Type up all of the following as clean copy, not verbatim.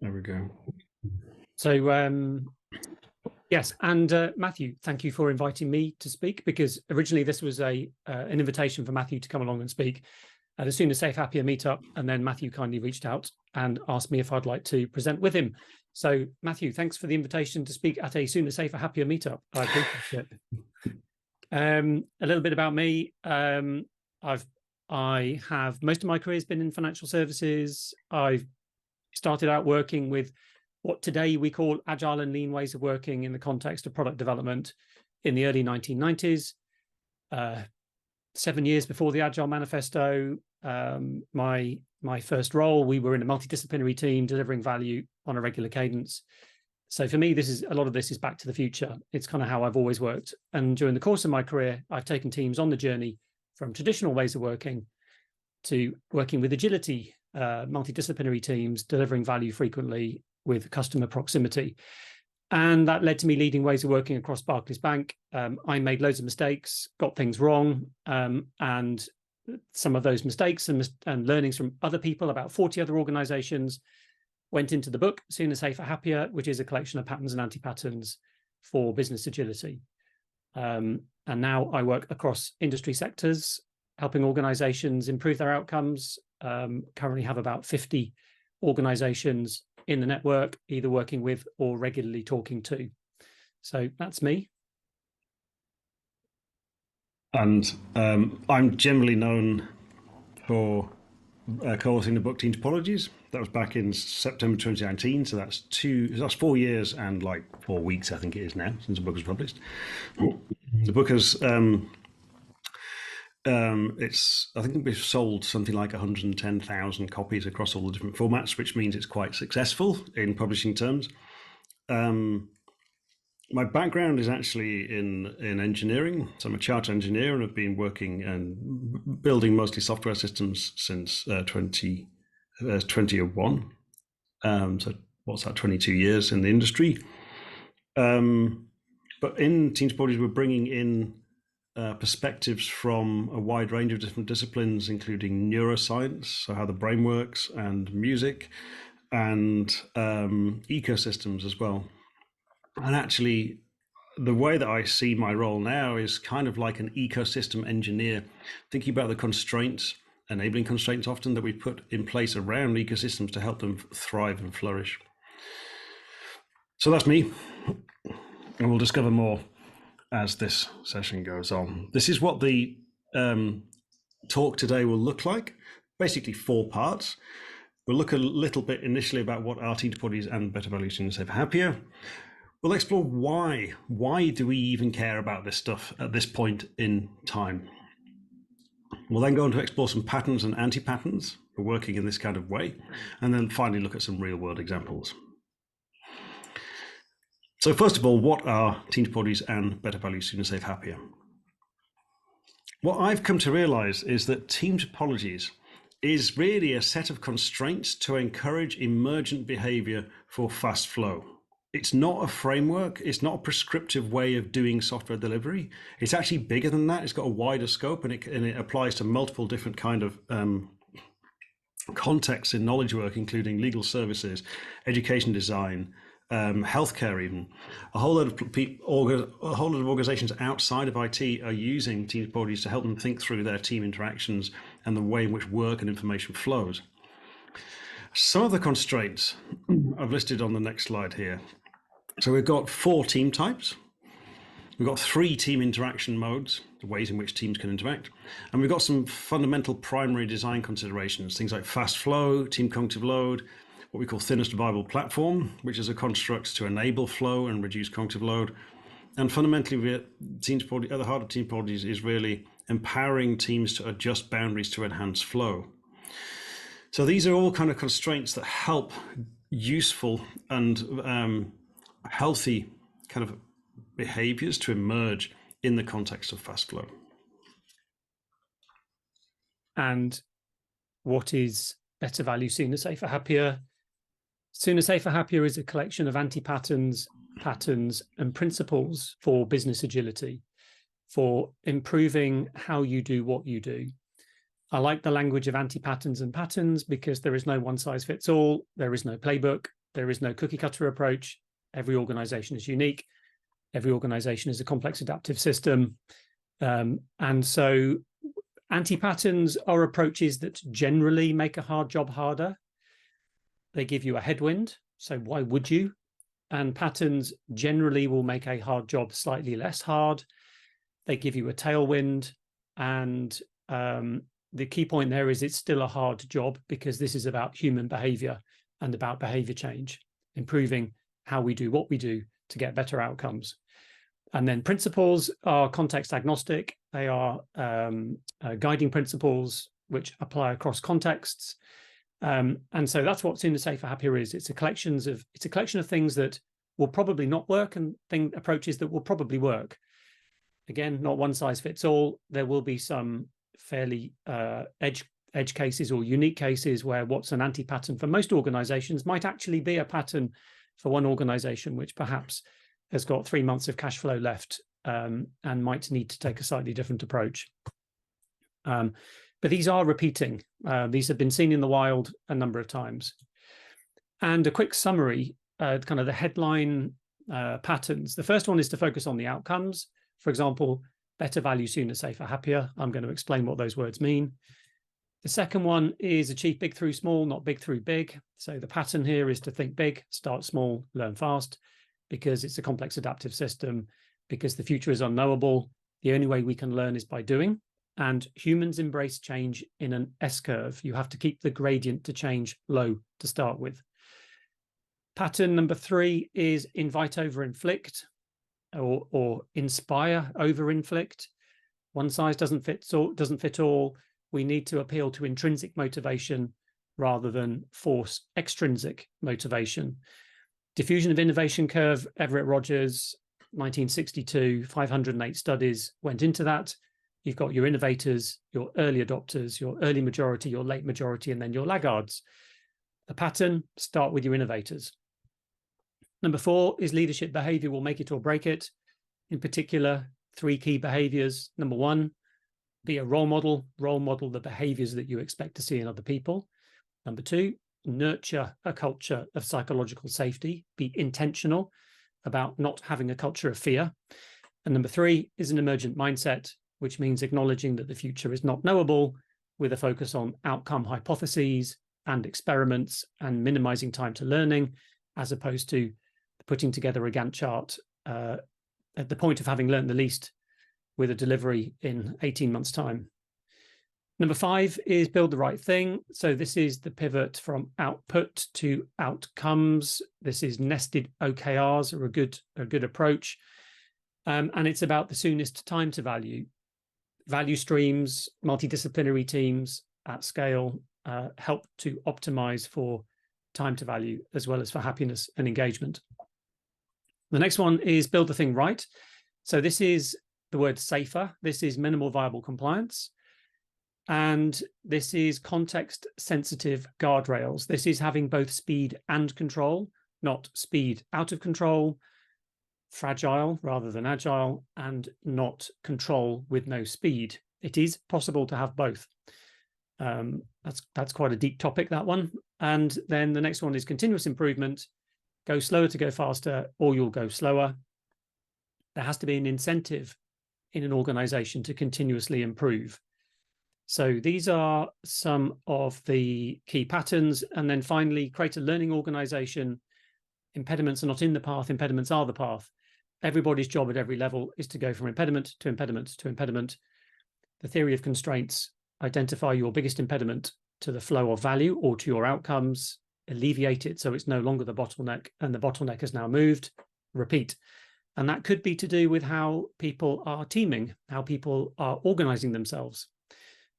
There we go. So, yes, and Matthew, thank you for inviting me to speak, because originally this was an invitation for Matthew to come along and speak at a Sooner Safe Happier meetup, and then Matthew kindly reached out and asked me if I'd like to present with him. So, Matthew, thanks for the invitation to speak at a Sooner Safer Happier meetup. I appreciate it. A little bit about me. I have most of my career has been in financial services. I've started out working with what today we call agile and lean ways of working in the context of product development in the early 1990s. 7 years before the Agile Manifesto, my first role, we were in a multidisciplinary team delivering value on a regular cadence. So for me, a lot of this is back to the future. It's kind of how I've always worked. And during the course of my career, I've taken teams on the journey from traditional ways of working to working with agility, multidisciplinary teams, delivering value frequently with customer proximity. And that led to me leading ways of working across Barclays Bank. I made loads of mistakes, got things wrong, and some of those mistakes and learnings from other people, about 40 other organizations, went into the book, Sooner Safer Happier, which is a collection of patterns and anti-patterns for business agility. And now I work across industry sectors, helping organizations improve their outcomes. Currently have about 50 organizations in the network, either working with or regularly talking to. So that's me. And I'm generally known for co-authoring the book Team Topologies. That was back in September 2019. So that's 4 years and like 4 weeks, I think it is now, since the book was published. The book has I think we've sold something like 110,000 copies across all the different formats, which means it's quite successful in publishing terms. My background is actually in engineering. So I'm a chartered engineer and have been working and building mostly software systems since 2001. So what's that, 22 years in the industry. But in Team Topologies, we're bringing in perspectives from a wide range of different disciplines, including neuroscience, so how the brain works, and music, and ecosystems as well. And actually, the way that I see my role now is kind of like an ecosystem engineer, thinking about the constraints, enabling constraints often that we put in place around ecosystems to help them thrive and flourish. So that's me, and we'll discover more as this session goes on. This is what the talk today will look like, basically 4 parts. We'll look a little bit initially about what are Team Topologies and Better Value Sooner Safer Happier. We'll explore why do we even care about this stuff at this point in time. We'll then go on to explore some patterns and anti-patterns for working in this kind of way, and then finally look at some real-world examples. So first of all, what are Team Topologies and Better Value Sooner Safer Happier? What I've come to realize is that Team Topologies is really a set of constraints to encourage emergent behavior for fast flow. It's not a framework, it's not a prescriptive way of doing software delivery. It's actually bigger than that. It's got a wider scope, and it applies to multiple different kind of contexts in knowledge work, including legal services, education design, healthcare even. A whole lot of organizations outside of IT are using Team Topologies to help them think through their team interactions and the way in which work and information flows. Some of the constraints I've listed on the next slide here. So we've got 4 team types. We've got 3 team interaction modes, the ways in which teams can interact. And we've got some fundamental primary design considerations, things like fast flow, team cognitive load, what we call thinnest viable platform, which is a construct to enable flow and reduce cognitive load. And fundamentally, at the heart of Team Topologies is really empowering teams to adjust boundaries to enhance flow. So these are all kind of constraints that help useful and healthy kind of behaviors to emerge in the context of fast flow. And what is Better Value Sooner Safer Happier? Sooner Safer Happier is a collection of anti-patterns, patterns, and principles for business agility, for improving how you do what you do. I like the language of anti-patterns and patterns because there is no one size fits all. There is no playbook. There is no cookie cutter approach. Every organization is unique. Every organization is a complex adaptive system. And so anti-patterns are approaches that generally make a hard job harder. They give you a headwind. So why would you? And patterns generally will make a hard job slightly less hard. They give you a tailwind. And the key point there is it's still a hard job, because this is about human behavior and about behavior change, improving how we do what we do to get better outcomes. And then principles are context agnostic. They are guiding principles which apply across contexts. And so that's what Sooner, Safer, Happier is. It's a collection of things that will probably not work and approaches that will probably work. Again, not one size fits all. There will be some fairly edge cases or unique cases where what's an anti-pattern for most organizations might actually be a pattern for one organization, which perhaps has got 3 months of cash flow left and might need to take a slightly different approach. But these are repeating. These have been seen in the wild a number of times. And a quick summary, kind of the headline patterns. The first one is to focus on the outcomes. For example, better value, sooner, safer, happier. I'm going to explain what those words mean. The second one is achieve big through small, not big through big. So the pattern here is to think big, start small, learn fast, because it's a complex adaptive system, because the future is unknowable. The only way we can learn is by doing. And humans embrace change in an S-curve. You have to keep the gradient to change low to start with. Pattern number 3 is invite over inflict, or inspire over inflict. One size doesn't fit all. We need to appeal to intrinsic motivation rather than force extrinsic motivation. Diffusion of innovation curve, Everett Rogers, 1962, 508 studies went into that. You've got your innovators, your early adopters, your early majority, your late majority, and then your laggards. The pattern, start with your innovators. Number 4 is leadership behavior will make it or break it. In particular, 3 key behaviors. Number 1, be a role model the behaviors that you expect to see in other people. Number 2, nurture a culture of psychological safety, be intentional about not having a culture of fear. And number 3 is an emergent mindset, which means acknowledging that the future is not knowable, with a focus on outcome hypotheses and experiments and minimizing time to learning, as opposed to putting together a Gantt chart at the point of having learned the least with a delivery in 18 months' time. Number 5 is build the right thing. So this is the pivot from output to outcomes. This is nested OKRs are a good approach. And it's about the soonest time to value. Value streams, multidisciplinary teams at scale help to optimize for time to value as well as for happiness and engagement. The next one is build the thing right. So this is the word safer. This is minimal viable compliance. And this is context sensitive guardrails. This is having both speed and control, not speed out of control, fragile rather than agile, and not control with no speed. It is possible to have both. That's quite a deep topic, that one. And then the next one is continuous improvement. Go slower to go faster, or you'll go slower. There has to be an incentive in an organization to continuously improve. So these are some of the key patterns. And then finally, create a learning organization. Impediments are not in the path, impediments are the path. Everybody's job at every level is to go from impediment to impediment to impediment. The theory of constraints: identify your biggest impediment to the flow of value or to your outcomes, alleviate it so it's no longer the bottleneck, and the bottleneck has now moved, repeat. And that could be to do with how people are teaming, how people are organizing themselves.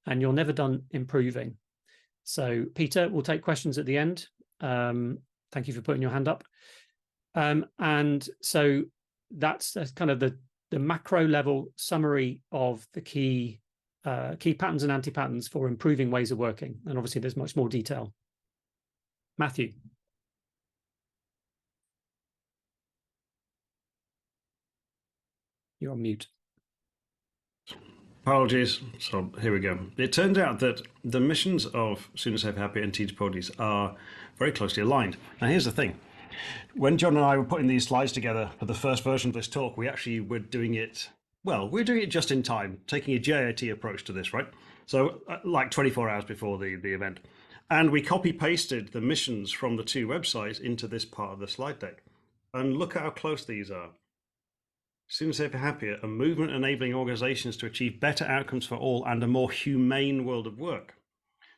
And you're never done improving. So Peter, we'll take questions at the end. Thank you for putting your hand up. And so that's kind of the macro level summary of the key patterns and anti-patterns for improving ways of working. And obviously there's much more detail. Matthew. You're on mute. Apologies. So here we go. It turns out that the missions of Sooner, Safer, Happier and Team Topologies are very closely aligned. Now here's the thing. When John and I were putting these slides together for the first version of this talk, we actually were doing it, well, we're doing it just in time, taking a JIT approach to this, right? So like 24 hours before the event. And we copy pasted the missions from the two websites into this part of the slide deck. And look at how close these are. Sooner Safer Happier, a movement enabling organizations to achieve better outcomes for all and a more humane world of work.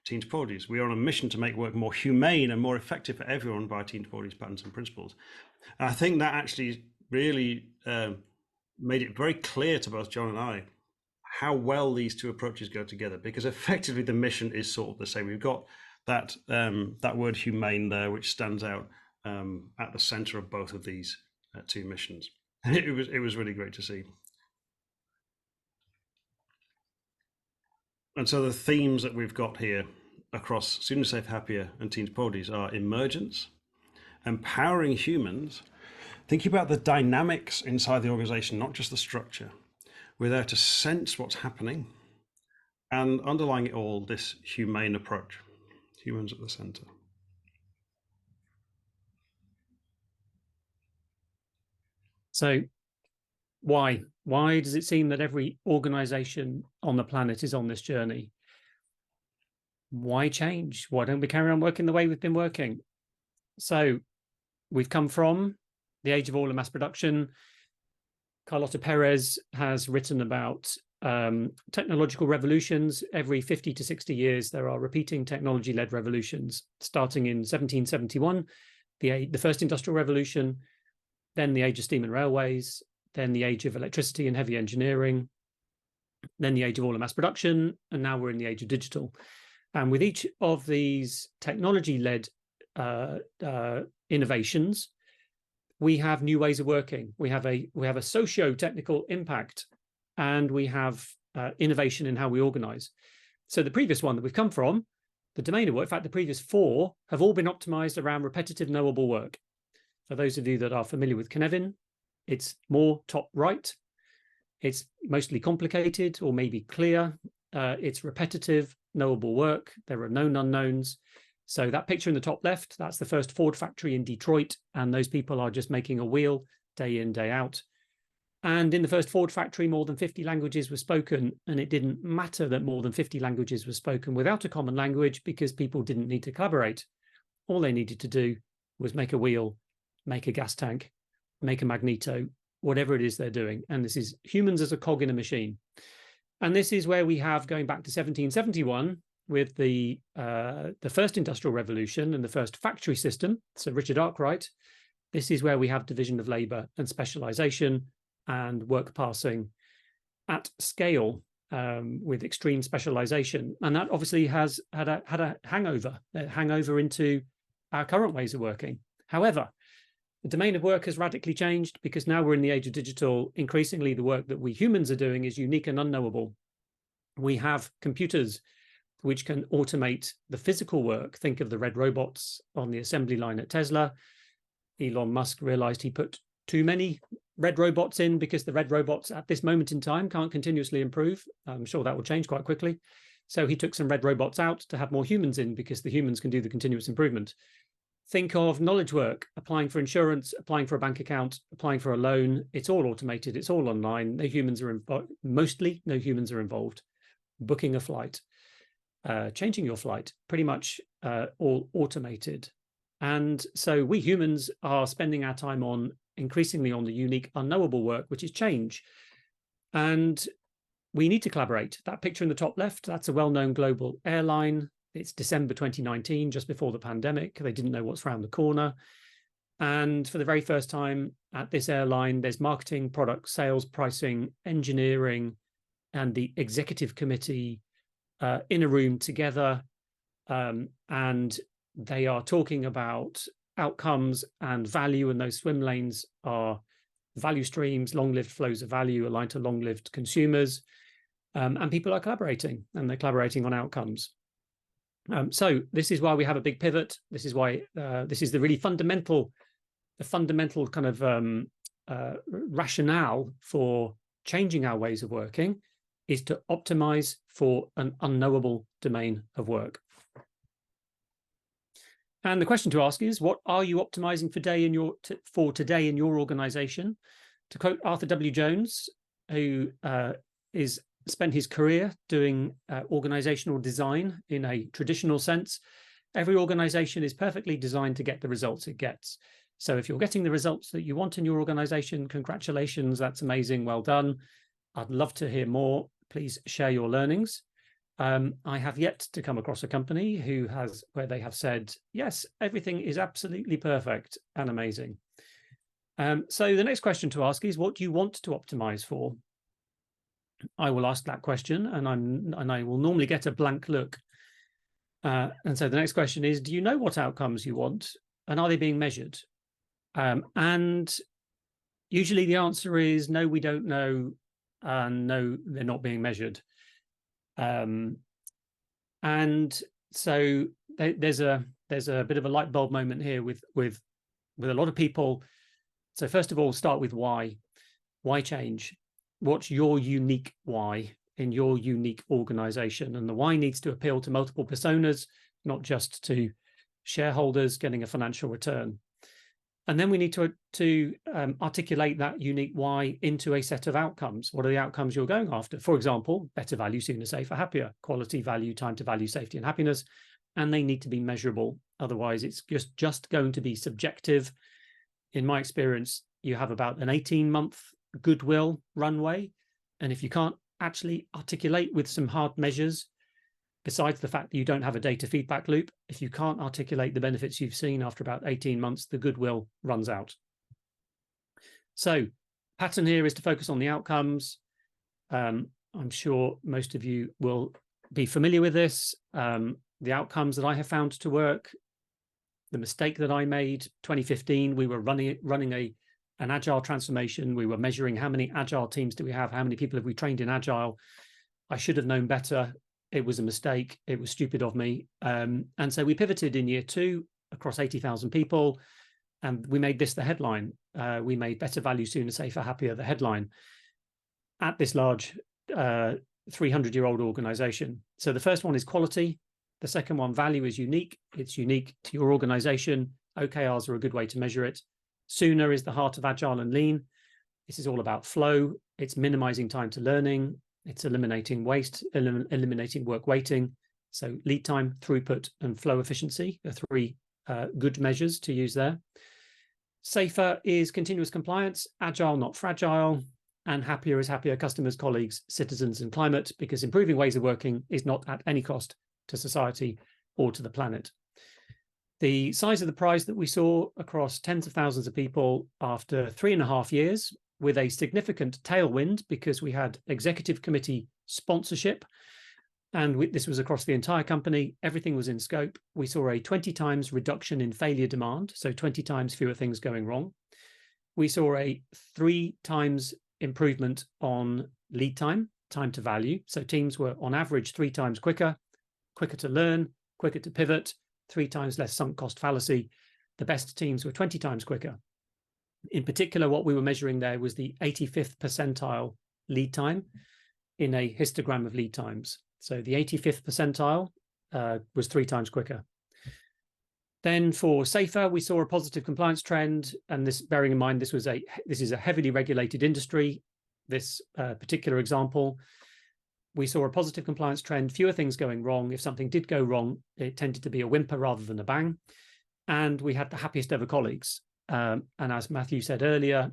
Team Topologies, we are on a mission to make work more humane and more effective for everyone by Team Topologies patterns and principles. And I think that actually really made it very clear to both John and I how well these two approaches go together, because effectively the mission is sort of the same. We've got that that word humane there, which stands out at the center of both of these two missions. It was really great to see. And so the themes that we've got here across Sooner Safe Happier and Team Topologies are emergence, empowering humans, thinking about the dynamics inside the organization, not just the structure. We're there to sense what's happening, and underlying it all, this humane approach, humans at the center. So why does it seem that every organization on the planet is on this journey? Why change? Why don't we carry on working the way we've been working? So we've come from the age of oil and mass production. Carlota Perez has written about technological revolutions. Every 50 to 60 years, there are repeating technology-led revolutions, starting in 1771, the first industrial revolution, then the age of steam and railways, then the age of electricity and heavy engineering, then the age of oil and mass production, and now we're in the age of digital. And with each of these technology-led innovations, we have new ways of working. We have a socio-technical impact, and we have innovation in how we organize. So the previous one that we've come from, the domain of work, in fact, the previous four have all been optimized around repetitive knowable work. For those of you that are familiar with Cynefin, it's more top right. It's mostly complicated or maybe clear. It's repetitive, knowable work. There are known unknowns. So that picture in the top left, that's the first Ford factory in Detroit. And those people are just making a wheel day in, day out. And in the first Ford factory, more than 50 languages were spoken. And it didn't matter that more than 50 languages were spoken without a common language, because people didn't need to collaborate. All they needed to do was make a wheel, make a gas tank, make a magneto, whatever it is they're doing. And this is humans as a cog in a machine. And this is where we have, going back to 1771, with the first industrial revolution and the first factory system. So Richard Arkwright, this is where we have division of labor and specialization and work passing at scale with extreme specialization. And that obviously has had a hangover into our current ways of working. However, the domain of work has radically changed, because now we're in the age of digital. Increasingly, the work that we humans are doing is unique and unknowable. We have computers which can automate the physical work. Think of the red robots on the assembly line at Tesla. Elon Musk realized he put too many red robots in, because the red robots at this moment in time can't continuously improve. I'm sure that will change quite quickly. So he took some red robots out to have more humans in, because the humans can do the continuous improvement. Think of knowledge work, applying for insurance, applying for a bank account, applying for a loan. It's all automated. It's all online. No humans are involved. Mostly no humans are involved. Booking a flight, changing your flight, pretty much all automated. And so we humans are spending our time increasingly on the unique, unknowable work, which is change. And we need to collaborate. That picture in the top left, that's a well-known global airline. It's December 2019, just before the pandemic. They didn't know what's around the corner. And for the very first time at this airline, there's marketing, product, sales, pricing, engineering, and the executive committee in a room together. And they are talking about outcomes and value. And those swim lanes are value streams, long-lived flows of value aligned to long-lived consumers. And people are collaborating, and they're collaborating on outcomes. So this is why we have a big pivot. This is why this is the really fundamental kind of rationale for changing our ways of working, is to optimize for an unknowable domain of work. And the question to ask is, what are you optimizing for today in your organization? To quote Arthur W. Jones, who spent his career doing organizational design in a traditional sense, every organization is perfectly designed to get the results it gets. So if you're getting the results that you want in your organization, congratulations, that's amazing, well done. I'd love to hear more. Please share your learnings. I have yet to come across a company where they have said, yes, everything is absolutely perfect and amazing. So the next question to ask is, what do you want to optimize for? I will ask that question, and I will normally get a blank look. And so the next question is, do you know what outcomes you want, and are they being measured? And usually the answer is no, we don't know, and no, they're not being measured. And so there's a bit of a light bulb moment here with a lot of people. So first of all, start with why. Why change? What's your unique why in your unique organization? And the why needs to appeal to multiple personas, not just to shareholders getting a financial return. And then we need to articulate that unique why into a set of outcomes. What are the outcomes you're going after? For example, better value, sooner, safer, happier, quality, value, time to value, safety, and happiness. And they need to be measurable. Otherwise, it's just going to be subjective. In my experience, you have about an 18-month goodwill runway. And if you can't actually articulate with some hard measures, besides the fact that you don't have a data feedback loop, if you can't articulate the benefits you've seen after about 18 months, the goodwill runs out. So pattern here is to focus on the outcomes. I'm sure most of you will be familiar with this. The outcomes that I have found to work, the mistake that I made, 2015, we were running an agile transformation. We were measuring how many agile teams do we have, how many people have we trained in agile. I should have known better. It was a mistake. It was stupid of me. And so we pivoted in year 2 across 80,000 people, and we made this the headline. We made better value, sooner, safer, happier the headline at this large 300-year-old organization. So the first one is quality. The second one, value, is unique. It's unique to your organization. OKRs are a good way to measure it. Sooner is the heart of agile and lean. This is all about flow. It's minimizing time to learning. It's eliminating waste, eliminating work waiting. So lead time, throughput, and flow efficiency are 3 good measures to use there. Safer is continuous compliance, agile, not fragile, and happier is happier customers, colleagues, citizens, and climate, because improving ways of working is not at any cost to society or to the planet. The size of the prize that we saw across tens of thousands of people after 3.5 years, with a significant tailwind because we had executive committee sponsorship, and this was across the entire company. Everything was in scope. We saw a 20 times reduction in failure demand, so 20 times fewer things going wrong. We saw a 3 times improvement on lead time, time to value. So teams were on average 3 times quicker to learn, quicker to pivot, 3 times less sunk cost fallacy. The best teams were 20 times quicker. In particular, what we were measuring there was the 85th percentile lead time in a histogram of lead times. So the 85th percentile was 3 times quicker. Then for safer, we saw a positive compliance trend. And this, bearing in mind, this is a heavily regulated industry. This particular example, we saw a positive compliance trend, fewer things going wrong. If something did go wrong, it tended to be a whimper rather than a bang. And we had the happiest ever colleagues. And as Matthew said earlier,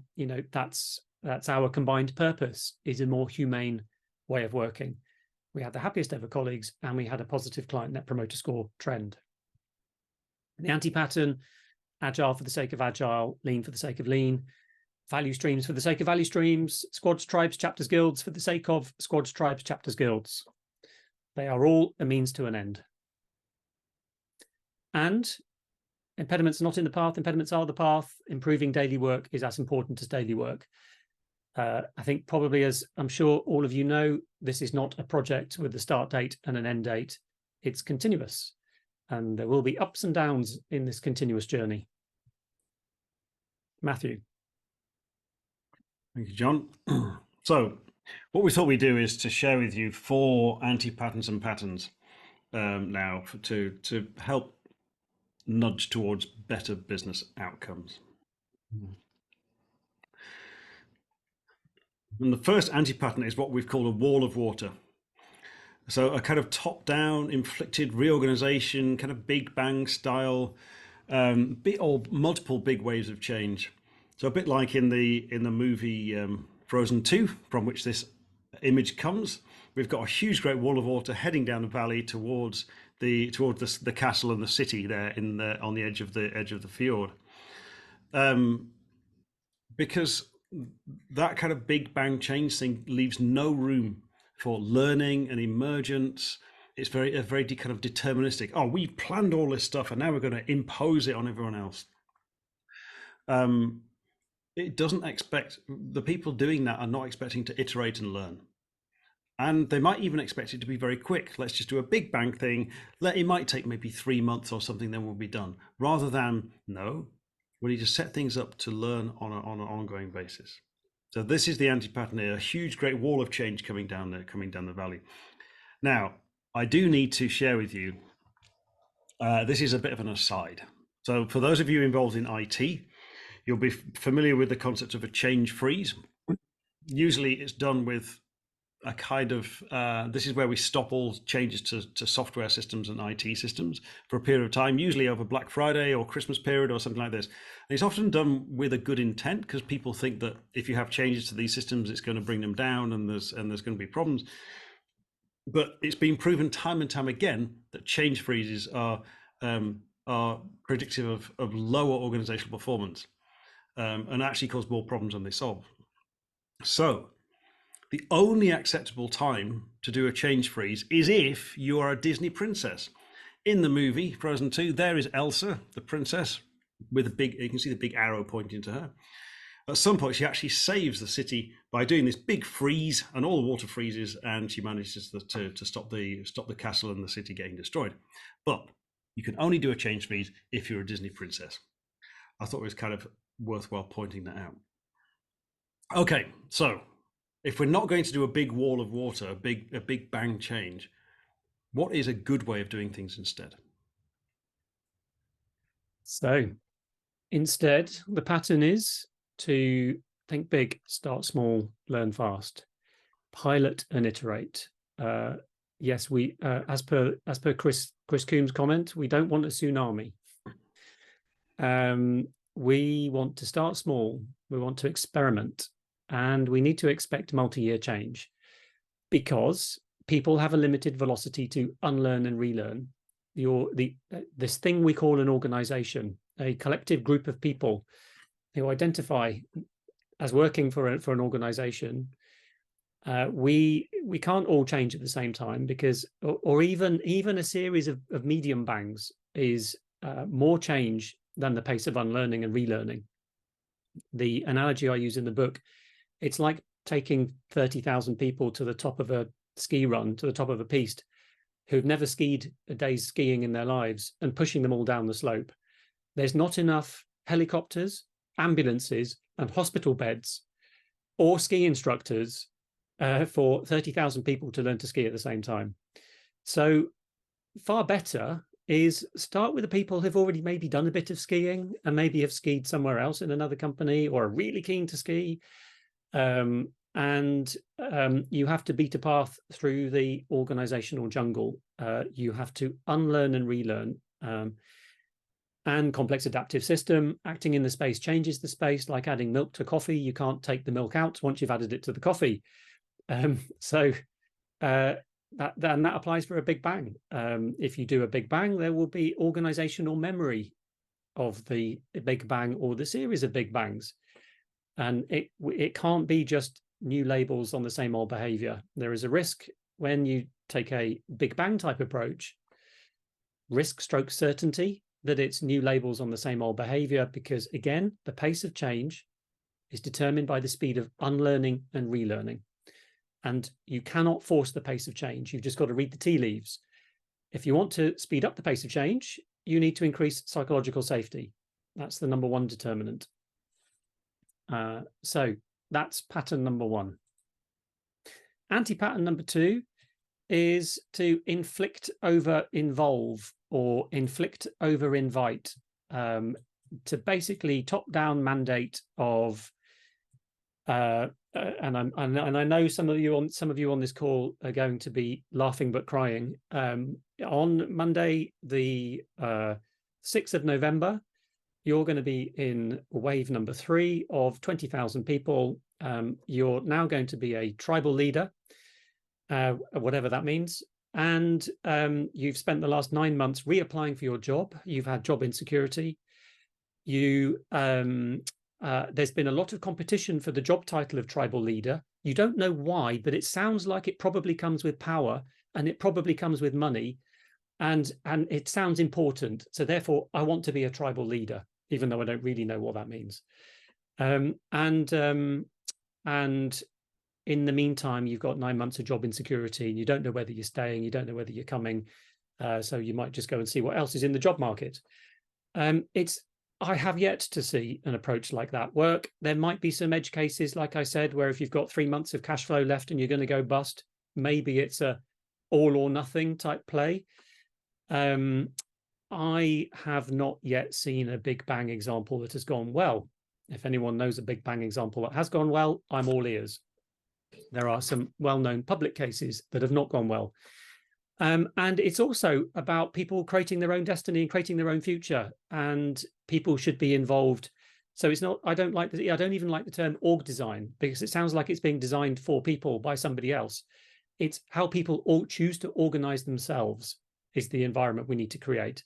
that's our combined purpose, is a more humane way of working. We had the happiest ever colleagues, and we had a positive client net promoter score trend. The anti-pattern, agile for the sake of agile, lean for the sake of lean, value streams for the sake of value streams, squads, tribes, chapters, guilds for the sake of squads, tribes, chapters, guilds. They are all a means to an end. And impediments are not in the path, impediments are the path. Improving daily work is as important as daily work. I think probably, as I'm sure all of you know, this is not a project with a start date and an end date. It's continuous. And there will be ups and downs in this continuous journey. Matthew. Thank you, John. So what we thought we'd do is to share with you 4 anti-patterns and patterns now to help nudge towards better business outcomes. And the first anti-pattern is what we've called a wall of water. So a kind of top-down inflicted reorganization, kind of Big Bang style, or multiple big waves of change. So a bit like in the movie Frozen 2, from which this image comes. We've got a huge, great wall of water heading down the valley towards the castle and the city there on the edge of the fjord. Because that kind of Big Bang change thing leaves no room for learning and emergence. It's very kind of deterministic. Oh, we've planned all this stuff and now we're going to impose it on everyone else. It doesn't expect, the people doing that are not expecting to iterate and learn. And they might even expect it to be very quick. Let's just do a Big Bang thing. It might take maybe 3 months or something, then we'll be done. Rather than, no, we need to set things up to learn on an ongoing basis. So this is the anti-pattern here, a huge, great wall of change coming down the valley. Now, I do need to share with you, this is a bit of an aside. So for those of you involved in IT, you'll be familiar with the concept of a change freeze. Usually it's done with a kind of, this is where we stop all changes to software systems and IT systems for a period of time, usually over Black Friday or Christmas period or something like this. And it's often done with a good intent because people think that if you have changes to these systems, it's going to bring them down and there's going to be problems. But it's been proven time and time again that change freezes are predictive of lower organizational performance and actually cause more problems than they solve. So the only acceptable time to do a change freeze is if you are a Disney princess. In the movie Frozen 2, there is Elsa, the princess, with you can see the big arrow pointing to her. At some point, she actually saves the city by doing this big freeze, and all the water freezes, and she manages to stop the castle and the city getting destroyed. But you can only do a change freeze if you're a Disney princess. I thought it was kind of worthwhile pointing that out. Okay, so if we're not going to do a big wall of water, a big bang change, what is a good way of doing things instead? So instead, the pattern is to think big, start small, learn fast, pilot and iterate. Yes, we as per Chris Coombs' comment, we don't want a tsunami. We want to start small. We want to experiment. And we need to expect multi-year change because people have a limited velocity to unlearn and relearn. This thing we call an organization, a collective group of people who identify as working for an organization, we can't all change at the same time because, or even a series of medium bangs is more change than the pace of unlearning and relearning. The analogy I use in the book, it's like taking 30,000 people to the top of a ski run, to the top of a piste, who've never skied a day's skiing in their lives and pushing them all down the slope. There's not enough helicopters, ambulances, and hospital beds or ski instructors for 30,000 people to learn to ski at the same time. So far better is start with the people who've already maybe done a bit of skiing and maybe have skied somewhere else in another company or are really keen to ski. You have to beat a path through the organizational jungle. You have to unlearn and relearn. And complex adaptive system, acting in the space changes the space, like adding milk to coffee. You can't take the milk out once you've added it to the coffee. That applies for a big bang. If you do a big bang, there will be organizational memory of the big bang or the series of big bangs. And it can't be just new labels on the same old behavior. There is a risk when you take a big bang type approach, risk stroke certainty, that it's new labels on the same old behavior, because again, the pace of change is determined by the speed of unlearning and relearning. And you cannot force the pace of change. You've just got to read the tea leaves. If you want to speed up the pace of change, you need to increase psychological safety. That's the number one determinant. So that's pattern number one. Anti-pattern number two is to inflict over involve. or inflict over invite, to basically top-down mandate of and I know some of you on this call are going to be laughing but crying. On Monday, the 6th of November, you're going to be in wave number 3 of 20,000 people. You're now going to be a tribal leader, whatever that means. And you've spent the last 9 months reapplying for your job. You've had job insecurity. There's been a lot of competition for the job title of tribal leader. You don't know why, but it sounds like it probably comes with power, and it probably comes with money, and it sounds important. So therefore, I want to be a tribal leader, even though I don't really know what that means. And in the meantime, you've got 9 months of job insecurity, and you don't know whether you're staying, you don't know whether you're coming. So you might just go and see what else is in the job market. I have yet to see an approach like that work. There might be some edge cases, like I said, where if you've got 3 months of cash flow left and you're going to go bust, maybe it's a all or nothing type play. I have not yet seen a big bang example that has gone well. If anyone knows a big bang example that has gone well, I'm all ears. There are some well-known public cases that have not gone well. And it's also about people creating their own destiny and creating their own future, and people should be involved. So it's not, I don't even like the term org design, because it sounds like it's being designed for people by somebody else. It's how people all choose to organize themselves is the environment we need to create.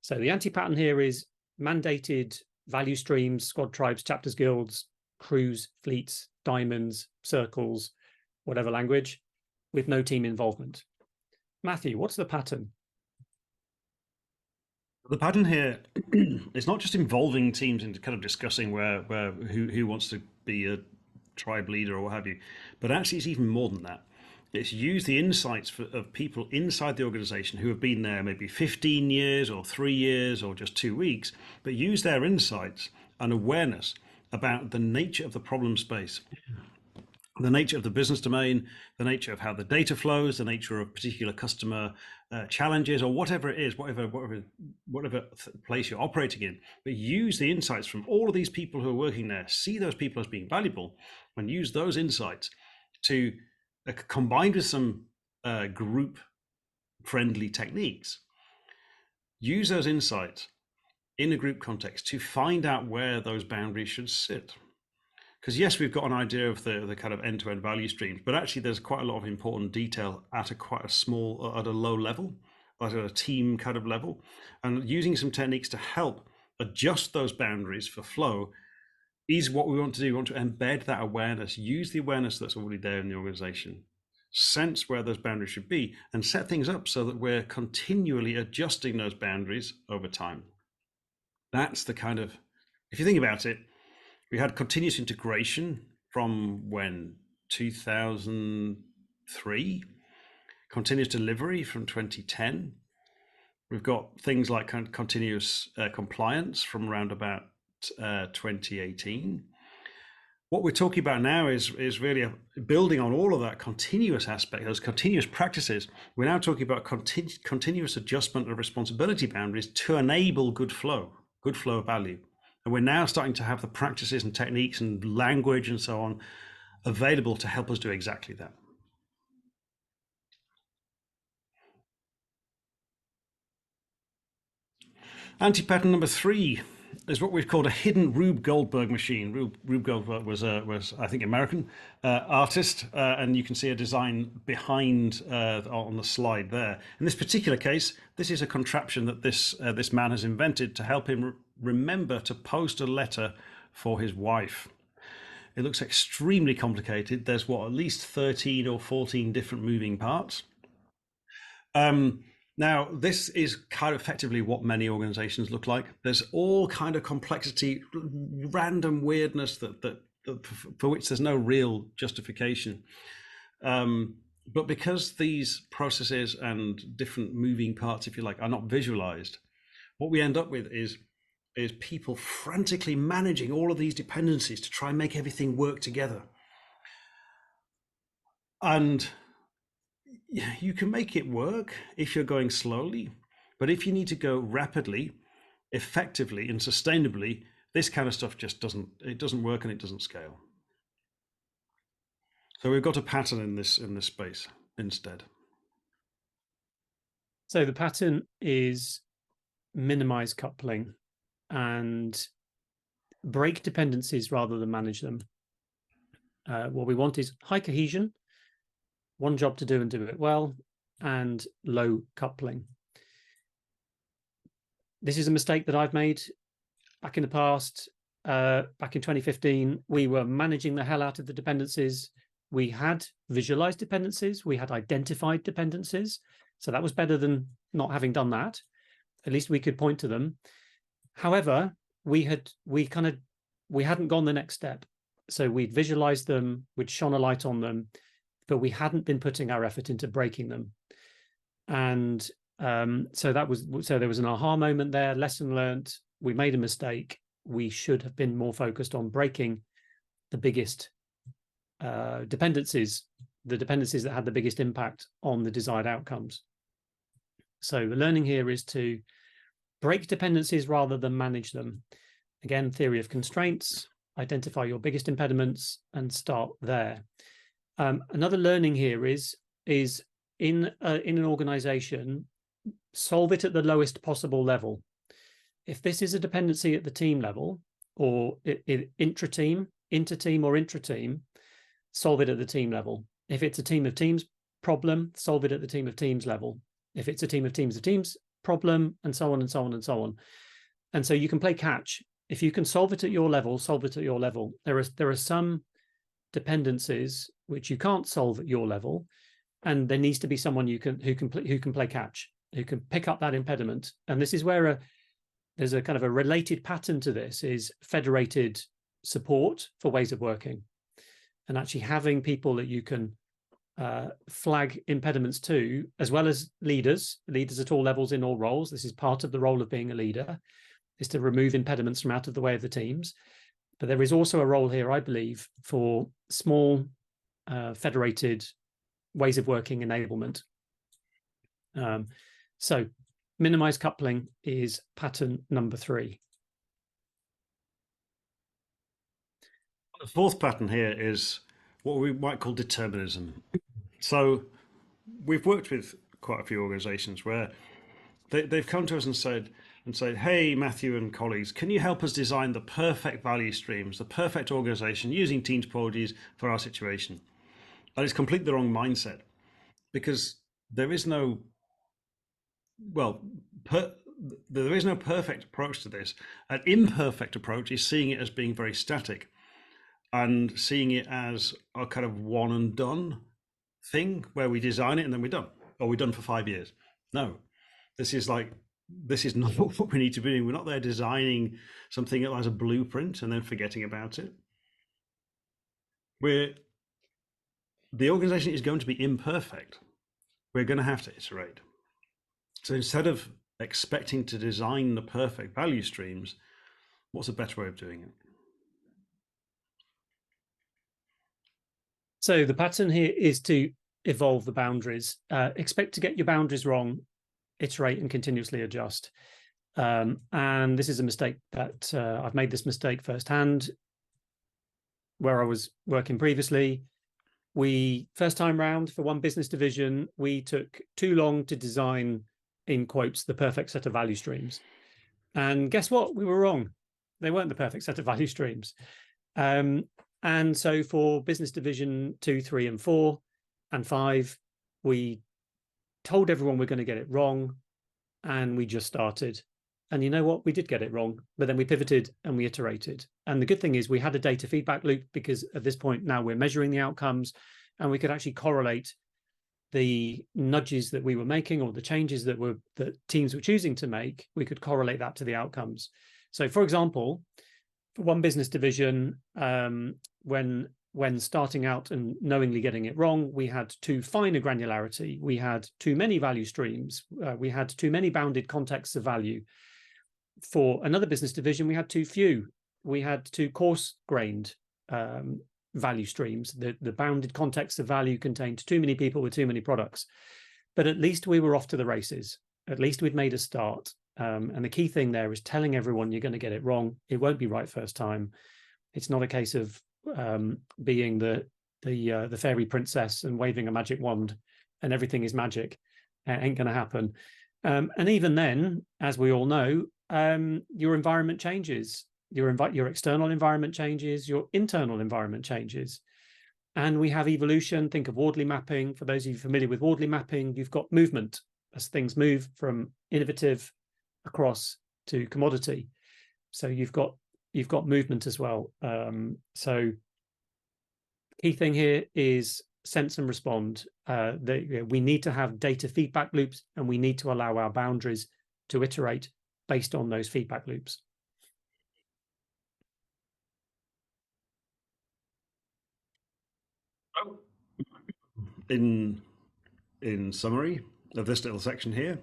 So the anti-pattern here is mandated value streams, squad tribes, chapters, guilds, crews, fleets, diamonds, circles, whatever language, with no team involvement. Matthew, what's the pattern? The pattern here is not just involving teams into kind of discussing who wants to be a tribe leader or what have you, but actually it's even more than that. It's use the insights of people inside the organization who have been there maybe 15 years or 3 years or just 2 weeks, but use their insights and awareness about the nature of the problem space, the nature of the business domain, the nature of how the data flows, the nature of particular customer challenges, or whatever it is, whatever place you're operating in. But use the insights from all of these people who are working there, see those people as being valuable, and use those insights to, combined with some group-friendly techniques, use those insights in a group context to find out where those boundaries should sit. Because yes, we've got an idea of the kind of end-to-end value streams, but actually there's quite a lot of important detail at at a low level, at a team kind of level, and using some techniques to help adjust those boundaries for flow is what we want to do. We want to embed that awareness, use the awareness that's already there in the organization, sense where those boundaries should be, and set things up so that we're continually adjusting those boundaries over time. That's the kind of, if you think about it, we had continuous integration from when 2003, continuous delivery from 2010. We've got things like continuous compliance from around about 2018. What we're talking about now is really building on all of that continuous aspect, those continuous practices. We're now talking about continuous adjustment of responsibility boundaries to enable good flow of value. And we're now starting to have the practices and techniques and language and so on available to help us do exactly that. Anti-pattern number 3 is what we've called a hidden Rube Goldberg machine. Rube Goldberg was I think, American artist, and you can see a design behind on the slide there. In this particular case, this is a contraption that this man has invented to help him remember to post a letter for his wife. It looks extremely complicated. There's at least 13 or 14 different moving parts. Now, this is kind of effectively what many organizations look like. There's all kind of complexity, random weirdness that for which there's no real justification. But because these processes and different moving parts, if you like, are not visualized, what we end up with is people frantically managing all of these dependencies to try and make everything work together. And you can make it work if you're going slowly, But if you need to go rapidly, effectively, and sustainably, this kind of stuff just doesn't work, and it doesn't scale. So we've got a pattern in this space instead. So the pattern is minimize coupling and break dependencies rather than manage them. What we want is high cohesion, one job to do and do it well, and low coupling. This is a mistake that I've made back in the past. Back in 2015, we were managing the hell out of the dependencies. We had visualized dependencies. We had identified dependencies. So that was better than not having done that. At least we could point to them. However, we hadn't gone the next step. So we'd visualized them, we'd shone a light on them, but we hadn't been putting our effort into breaking them. And so there was an aha moment there, lesson learned. We made a mistake. We should have been more focused on breaking the biggest dependencies, the dependencies that had the biggest impact on the desired outcomes. So the learning here is to break dependencies rather than manage them. Again, theory of constraints, identify your biggest impediments and start there. Another learning here is in an organization, solve it at the lowest possible level. If this is a dependency at the team level, or intra-team, inter-team or intra-team, solve it at the team level. If it's a team of teams problem, solve it at the team of teams level. If it's a team of teams problem, and so on and so on and so on. And so you can play catch. If you can solve it at your level, solve it at your level. There are some dependencies which you can't solve at your level, and there needs to be someone who can play catch, who can pick up that impediment. And this is where there's a kind of a related pattern to this, is federated support for ways of working, and actually having people that you can flag impediments to, as well as leaders at all levels in all roles. This is part of the role of being a leader, is to remove impediments from out of the way of the teams. But there is also a role here, I believe, for small federated ways of working enablement. So minimize coupling is pattern number 3. The fourth pattern here is what we might call determinism. So we've worked with quite a few organizations where they've come to us and said, hey, Matthew and colleagues, can you help us design the perfect value streams, the perfect organization using Team Topologies for our situation? And it's completely the wrong mindset, because there is no perfect approach to this. An imperfect approach is seeing it as being very static and seeing it as a kind of one and done thing where we design it and then we're done, or we're done for 5 years. No, this is not what we need to be doing. We're not there designing something as a blueprint and then forgetting about it. The organization is going to be imperfect. We're going to have to iterate. So instead of expecting to design the perfect value streams, what's a better way of doing it? So the pattern here is to evolve the boundaries. Expect to get your boundaries wrong, iterate and continuously adjust. And this is a mistake that I've made this mistake firsthand where I was working previously. First time round for one business division, we took too long to design, in quotes, the perfect set of value streams. And guess what? We were wrong. They weren't the perfect set of value streams. And so for business division 2, 3, and 4, and 5, we told everyone we're going to get it wrong, and we just started. And you know what? We did get it wrong, but then we pivoted and we iterated. And the good thing is we had a data feedback loop, because at this point now we're measuring the outcomes, and we could actually correlate the nudges that we were making, or the changes that teams were choosing to make. We could correlate that to the outcomes. So for example, for one business division, when starting out and knowingly getting it wrong, we had too fine a granularity. We had too many value streams. We had too many bounded contexts of value. For another business division, we had too few. We had too coarse-grained value streams. The bounded context of value contained too many people with too many products. But at least we were off to the races. at least we'd made a start. And the key thing there is telling everyone you're going to get it wrong. It won't be right first time. It's not a case of being the fairy princess and waving a magic wand and everything is magic. It ain't going to happen. And even then, as we all know, your environment changes. Your external environment changes. Your internal environment changes. And we have evolution. Think of Wardley mapping. For those of you familiar with Wardley mapping, you've got movement as things move from innovative across to commodity. So you've got movement as well. So key thing here is sense and respond. We need to have data feedback loops, and we need to allow our boundaries to iterate based on those feedback loops. In summary of this little section here,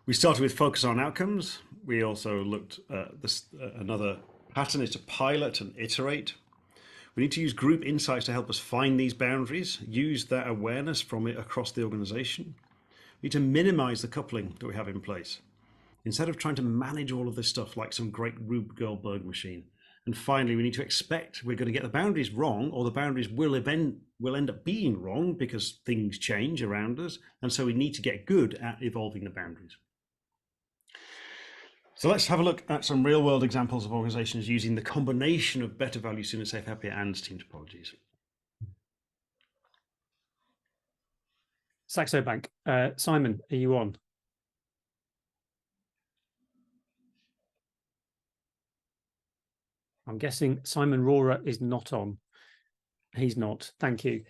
we started with focus on outcomes. We also looked at this. Another pattern is to pilot and iterate. We need to use group insights to help us find these boundaries, use that awareness from it across the organization. We need to minimize the coupling that we have in place, instead of trying to manage all of this stuff like some great Rube Goldberg machine. And finally, we need to expect we're going to get the boundaries wrong, or the boundaries will end up being wrong because things change around us. And so we need to get good at evolving the boundaries. So let's have a look at some real world examples of organizations using the combination of Better Value, Sooner, Safer, Happier and Team Topologies. Saxo Bank. Simon, are you on? I'm guessing Simon Rohrer is not on. He's not. Thank you.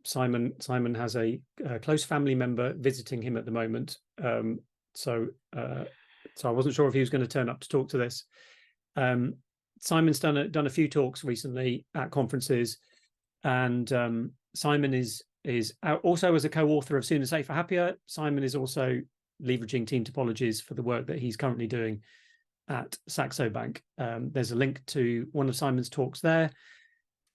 Simon has a close family member visiting him at the moment. So I wasn't sure if he was going to turn up to talk to this. Simon's done a few talks recently at conferences, and Simon is also, as a co-author of Sooner, Safer, Happier. Simon is also leveraging Team Topologies for the work that he's currently doing at Saxo Bank. There's a link to one of Simon's talks there.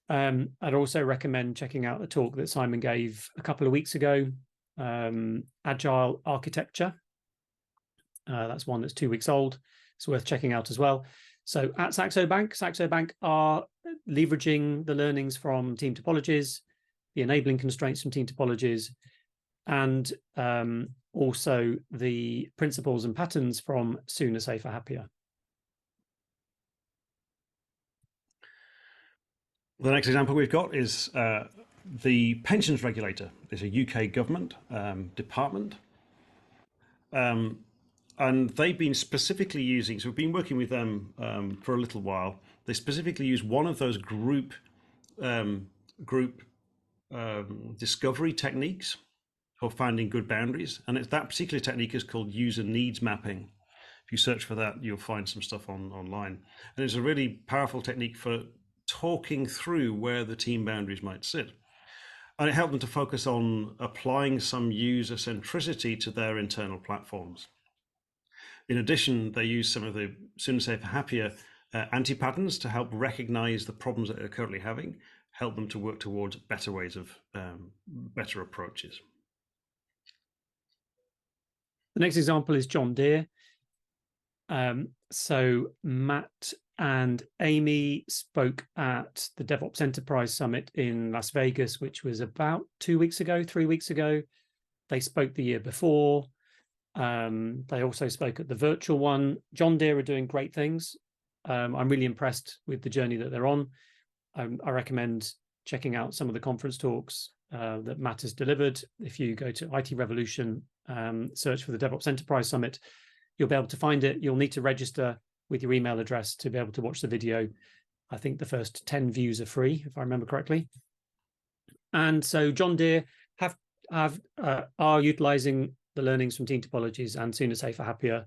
I'd also recommend checking out the talk that Simon gave a couple of weeks ago, Agile Architecture. That's one that's 2 weeks old. It's worth checking out as well. So at Saxo Bank are leveraging the learnings from Team Topologies, the enabling constraints from Team Topologies, and also the principles and patterns from Sooner, Safer, Happier. The next example we've got is the pensions regulator. It's a UK government department. And they've been specifically using, so we've been working with them for a little while. They specifically use one of those group discovery techniques for finding good boundaries. And that particular technique is called user needs mapping. If you search for that, you'll find some stuff online. And it's a really powerful technique for talking through where the team boundaries might sit. And it helped them to focus on applying some user centricity to their internal platforms. In addition, they use some of the Sooner, Safer, Happier antipatterns to help recognize the problems that they're currently having, help them to work towards better ways of better approaches. The next example is John Deere. So Matt and Amy spoke at the DevOps Enterprise Summit in Las Vegas, which was about 3 weeks ago. They spoke the year before. They also spoke at the virtual one. John Deere are doing great things. I'm really impressed with the journey that they're on. I recommend checking out some of the conference talks that Matt has delivered. If you go to IT Revolution, search for the DevOps Enterprise Summit, you'll be able to find it. You'll need to register with your email address to be able to watch the video. I think the first 10 views are free, if I remember correctly. And so John Deere are utilizing the learnings from Team Topologies and Sooner, Safer, Happier.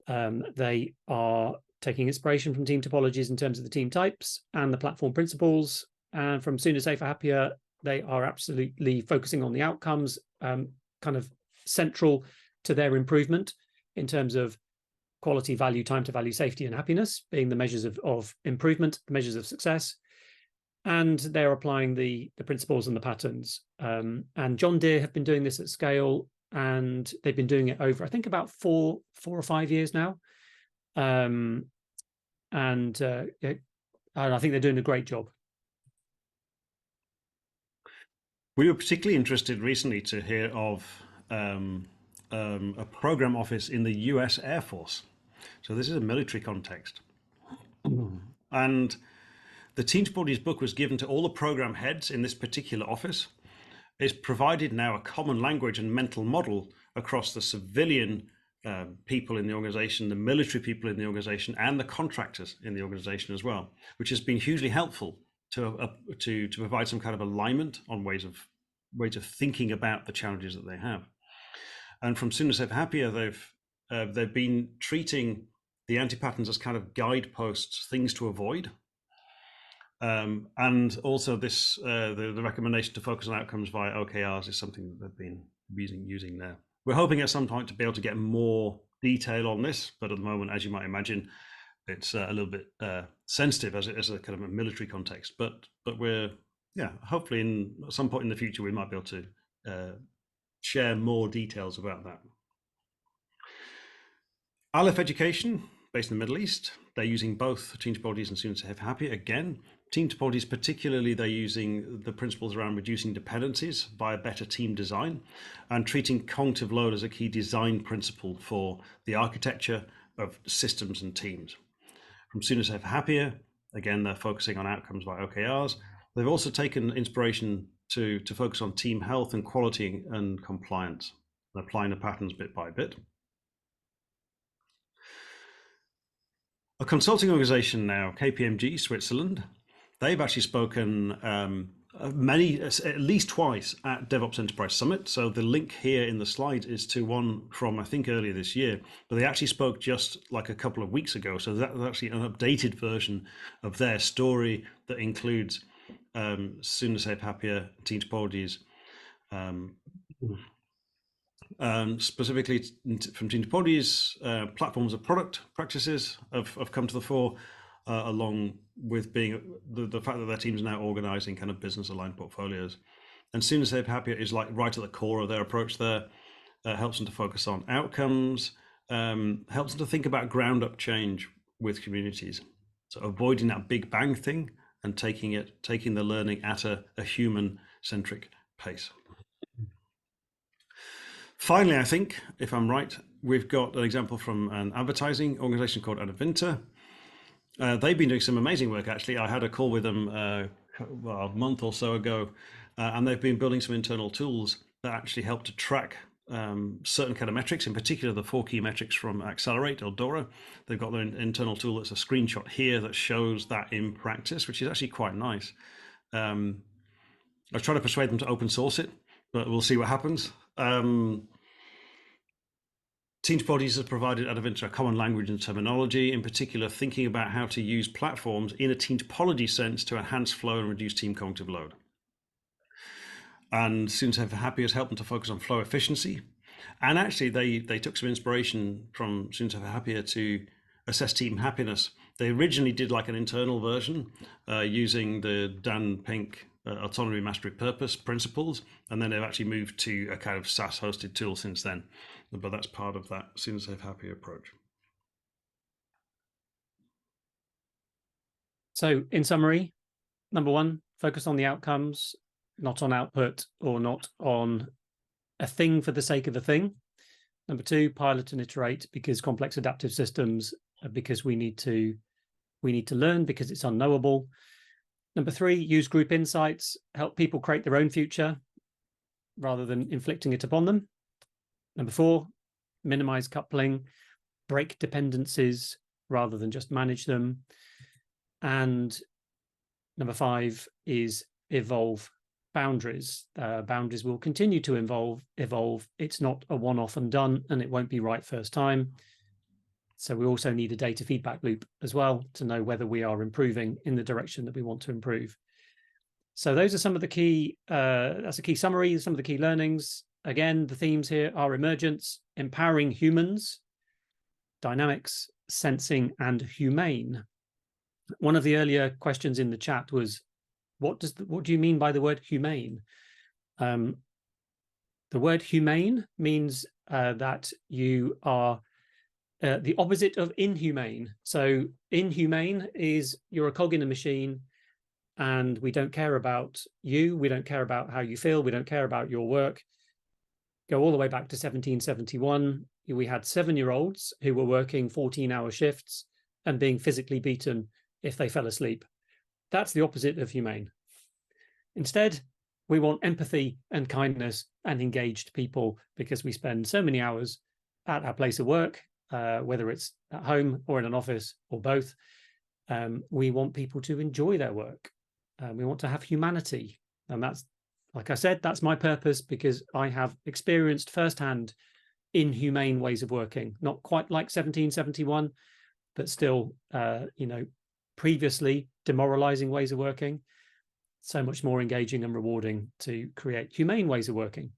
They are taking inspiration from Team Topologies in terms of the team types and the platform principles. And from Sooner, Safer, Happier, they are absolutely focusing on the outcomes, kind of central to their improvement in terms of quality, value, time to value, safety, and happiness being the measures of improvement, the measures of success. and they're applying the principles and the patterns. And John Deere have been doing this at scale, and they've been doing it over, I think, about four or 5 years now. And I think they're doing a great job. We were particularly interested recently to hear of a program office in the US Air Force. So this is a military context. And the Team Topologies book was given to all the program heads in this particular office. It's provided now a common language and mental model across the civilian people in the organization, the military people in the organization, and the contractors in the organization as well, which has been hugely helpful to provide some kind of alignment on ways of thinking about the challenges that they have. And from Sooner Safer Happier, they've been treating the antipatterns as kind of guideposts, things to avoid. And also this the recommendation to focus on outcomes via OKRs is something that they've been using there. We're hoping at some point to be able to get more detail on this, but at the moment, as you might imagine, it's a little bit sensitive as a kind of a military context. But we're hopefully at some point in the future we might be able to share more details about that. Aleph Education, based in the Middle East, they're using both Team Topologies and Sooner Safer Happier again. Team Topologies particularly, they're using the principles around reducing dependencies via better team design and treating cognitive load as a key design principle for the architecture of systems and teams. From Sooner Safer Happier, again, they're focusing on outcomes via OKRs. They've also taken inspiration to focus on team health and quality and compliance, and applying the patterns bit by bit. A consulting organization now, KPMG Switzerland, they've actually spoken at least twice at DevOps Enterprise Summit. So the link here in the slide is to one from, I think, earlier this year, but they actually spoke just like a couple of weeks ago. So that's actually an updated version of their story that includes Sooner Safer Happier, Team Topologies, specifically from Team Topologies, platforms of product practices have come to the fore, along with being the fact that their teams are now organizing kind of business aligned portfolios. And Sooner Safer Happier is like right at the core of their approach there. Helps them to focus on outcomes, helps them to think about ground up change with communities. So avoiding that big bang thing and taking the learning at a human centric pace. Finally, I think, if I'm right, we've got an example from an advertising organization called Adavinta. They've been doing some amazing work, actually. I had a call with them a month or so ago, and they've been building some internal tools that actually help to track certain kind of metrics, in particular the 4 key metrics from Accelerate or Dora. They've got their internal tool that's a screenshot here that shows that in practice, which is actually quite nice. I've tried to persuade them to open source it, but we'll see what happens. Team Topologies has provided Adavinta a common language and terminology, in particular thinking about how to use platforms in a Team Topology sense to enhance flow and reduce team cognitive load. And Sooner Safer Happier has helped them to focus on flow efficiency. And actually they took some inspiration from Sooner Safer Happier to assess team happiness. They originally did like an internal version using the Dan Pink autonomy, mastery, purpose principles, and then they've actually moved to a kind of SaaS hosted tool since then. But that's part of that Sooner Safer Happier approach. So in summary, number 1, focus on the outcomes, not on output or not on a thing for the sake of a thing. Number 2, pilot and iterate, because complex adaptive systems, because we need to learn, because it's unknowable. Number 3, use group insights, help people create their own future rather than inflicting it upon them. Number 4, minimize coupling, break dependencies rather than just manage them. And number 5 is evolve boundaries. Boundaries will continue to evolve. It's not a one-off and done, and it won't be right first time. So we also need a data feedback loop as well to know whether we are improving in the direction that we want to improve. So those are some of the key, that's a key summary, some of the key learnings. Again, the themes here are emergence, empowering humans, dynamics, sensing, and humane. One of the earlier questions in the chat was what do you mean by the word humane? The word humane means that you are the opposite of inhumane. So inhumane is you're a cog in a machine, and we don't care about you. We don't care about how you feel. We don't care about your work. Go all the way back to 1771. We had 7-year-olds who were working 14-hour shifts and being physically beaten if they fell asleep. That's the opposite of humane. Instead, we want empathy and kindness and engaged people, because we spend so many hours at our place of work, whether it's at home or in an office or both. We want people to enjoy their work. We want to have humanity. And that's, like I said, that's my purpose, because I have experienced firsthand inhumane ways of working, not quite like 1771, but still, previously demoralizing ways of working. So much more engaging and rewarding to create humane ways of working.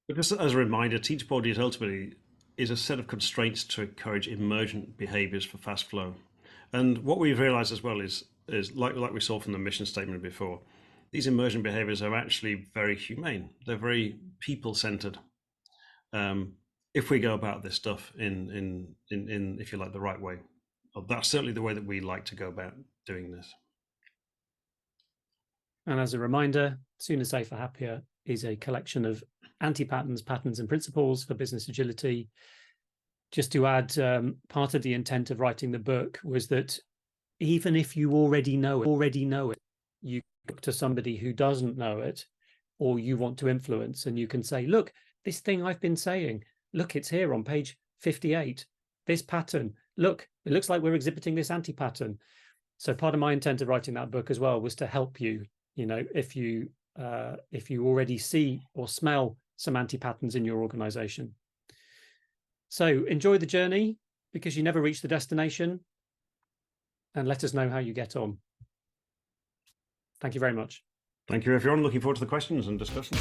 But just as a reminder, Team Topologies ultimately is a set of constraints to encourage emergent behaviors for fast flow. And what we've realized as well is like we saw from the mission statement before, these emergent behaviors are actually very humane. They're very people-centered. If we go about this stuff in if you like, the right way. That's certainly the way that we like to go about doing this. And as a reminder, Sooner, Safer, Happier is a collection of anti-patterns, patterns, and principles for business agility. Just to add, part of the intent of writing the book was that even if you already know it, you look to somebody who doesn't know it, or you want to influence, and you can say, look, this thing I've been saying, look, it's here on page 58. This pattern, look, it looks like we're exhibiting this anti-pattern. So part of my intent of writing that book as well was to help you, if you already see or smell some anti-patterns in your organization. So enjoy the journey, because you never reach the destination, and let us know how you get on. Thank you very much. Thank you, everyone. Looking forward to the questions and discussion.